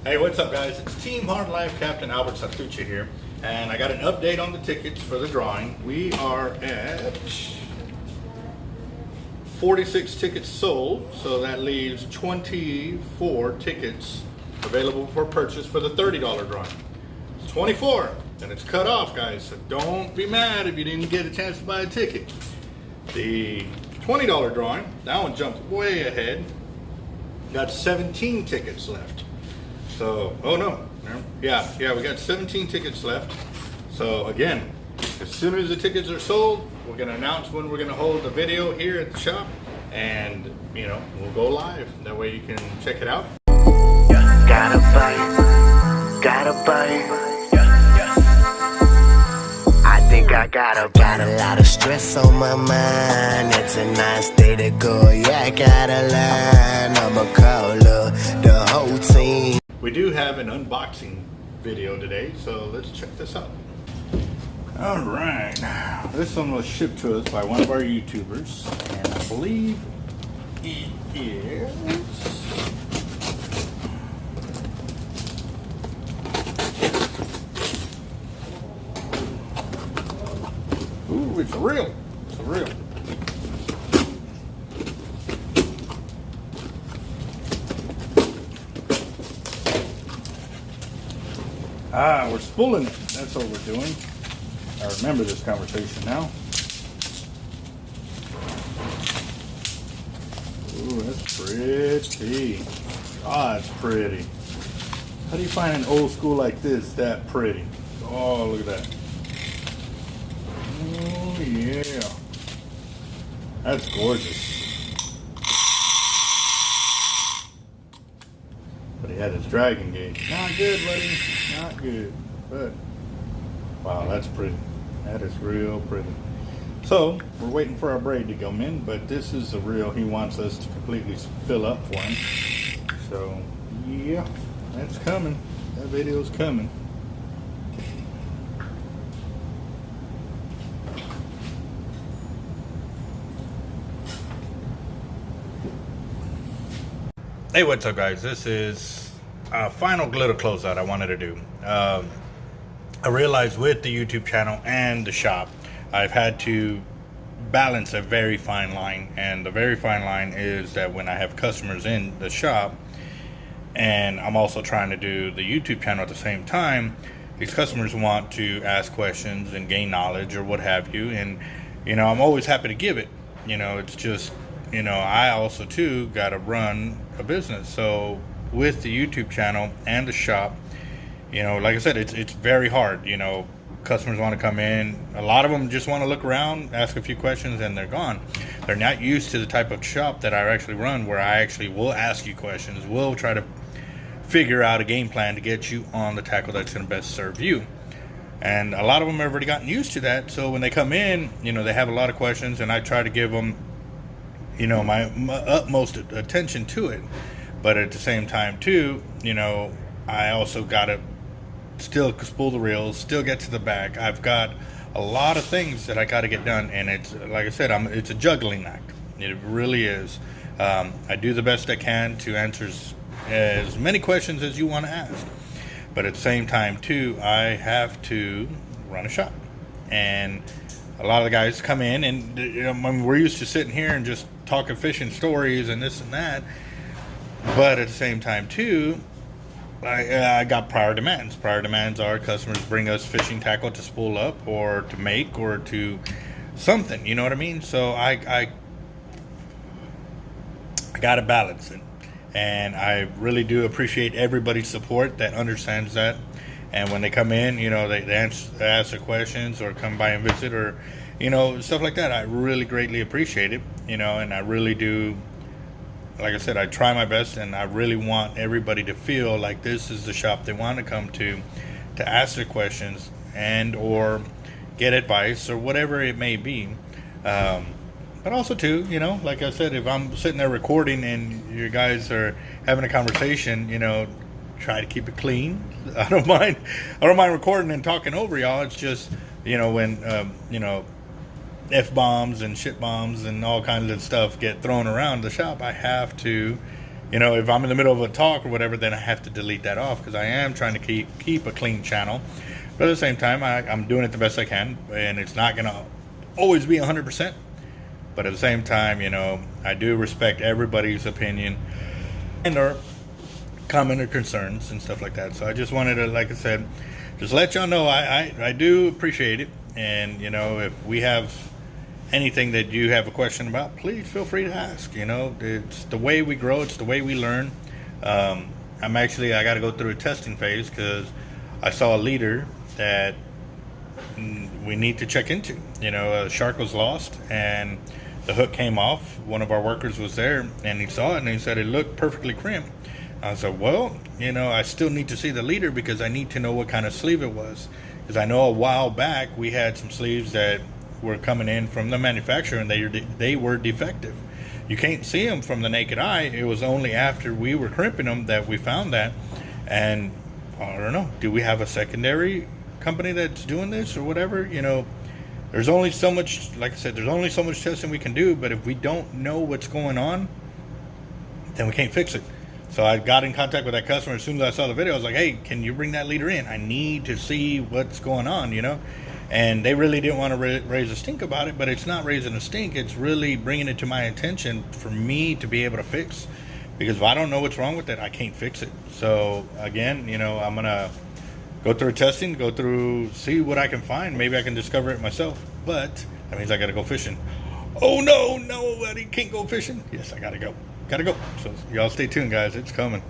Hey, what's up, guys? It's Team Hard Life Captain Albert Sartucci here, and I got an update on the tickets for the drawing. We are at 46 tickets sold, so that leaves 24 tickets available for purchase for the $30 drawing. It's 24, and it's cut off, guys, so don't be mad if you didn't get a chance to buy a ticket. The $20 drawing, that one jumped way ahead. Got 17 tickets left. So, oh no, yeah, we got 17 tickets left. So again, as soon as the tickets are sold, we're gonna announce when we're gonna hold the video here at the shop, and we'll go live. That way you can check it out. Gotta buy. I think I got a lot of stress on my mind. It's a nice day to go. Yeah, I gotta line. I'ma call up the whole team. We do have an unboxing video today, so let's check this out. All right, this one was shipped to us by one of our YouTubers, and I believe it is ooh, it's real. It's real. We're spooling it. That's what we're doing. I remember this conversation now. Ooh, that's pretty. God, it's pretty. How do you find an old school like this that pretty? Oh, look at that. Oh, yeah. That's gorgeous. But he had his dragon gauge. Not good, buddy. Not good. But, wow, that's pretty. That is real pretty. So, we're waiting for our braid to come in, but this is the reel he wants us to completely fill up for him. So, yeah, that's coming. That video's coming. Hey, what's up, guys? This is a final glitter closeout I wanted to do. I realized with the YouTube channel and the shop, I've had to balance a very fine line. And the very fine line is that when I have customers in the shop, and I'm also trying to do the YouTube channel at the same time, these customers want to ask questions and gain knowledge or what have you. And, I'm always happy to give it. It's just, I also too got to run a business. So with the YouTube channel and the shop, like I said, it's very hard. Customers want to come in. A lot of them just want to look around, ask a few questions, and they're gone. They're not used to the type of shop that I actually run, where I actually will ask you questions, will try to figure out a game plan to get you on the tackle that's going to best serve you. And a lot of them have already gotten used to that. So when they come in, they have a lot of questions, and I try to give them my utmost attention to it. But at the same time too, I also gotta still spool the reels, still get to the back. I've got a lot of things that I gotta get done, and it's, like I said, it's a juggling act. It really is. I do the best I can to answer as many questions as you want to ask, but at the same time too, I have to run a shop. And a lot of the guys come in, and we're used to sitting here and just talking fishing stories and this and that. But at the same time too, I got prior demands. Prior demands are customers bring us fishing tackle to spool up or to make or to something. You know what I mean? So I got to balance it. And I really do appreciate everybody's support that understands that. And when they come in, they ask their questions or come by and visit or, stuff like that. I really greatly appreciate it, and I really do. Like I said, I try my best, and I really want everybody to feel like this is the shop they want to come to ask their questions and or get advice or whatever it may be. But also too, like I said, if I'm sitting there recording and you guys are having a conversation, try to keep it clean. I don't mind recording and talking over y'all. It's just, when F-bombs and shit bombs and all kinds of stuff get thrown around the shop, I have to you know, if I'm in the middle of a talk or whatever, then I have to delete that off because I am trying to keep a clean channel. But at the same time, I'm doing it the best I can, and it's not gonna always be 100%. But at the same time, you know, I do respect everybody's opinion and or comment or concerns and stuff like that. So I just wanted to, like I said, just let y'all know I do appreciate it. And, you know, if we have anything that you have a question about, please feel free to ask. You know, it's the way we grow. It's the way we learn. I got to go through a testing phase because I saw a leader that we need to check into. You know, a shark was lost and the hook came off. One of our workers was there and he saw it and he said it looked perfectly crimped. I said, well, you know, I still need to see the leader because I need to know what kind of sleeve it was. Because I know a while back we had some sleeves that were coming in from the manufacturer and they were defective. You can't see them from the naked eye. It was only after we were crimping them that we found that. And I don't know, do we have a secondary company that's doing this or whatever? You know, there's only so much, like I said, there's only so much testing we can do, but if we don't know what's going on, then we can't fix it. So I got in contact with that customer as soon as I saw the video. I was like, hey, can you bring that leader in? I need to see what's going on, you know? And they really didn't want to raise a stink about it, but it's not raising a stink. It's really bringing it to my attention for me to be able to fix. Because if I don't know what's wrong with it, I can't fix it. So again, you know, I'm going to go through testing, see what I can find. Maybe I can discover it myself. But that means I got to go fishing. Oh, no, I can't go fishing. Yes, I got to go. So y'all stay tuned, guys. It's coming.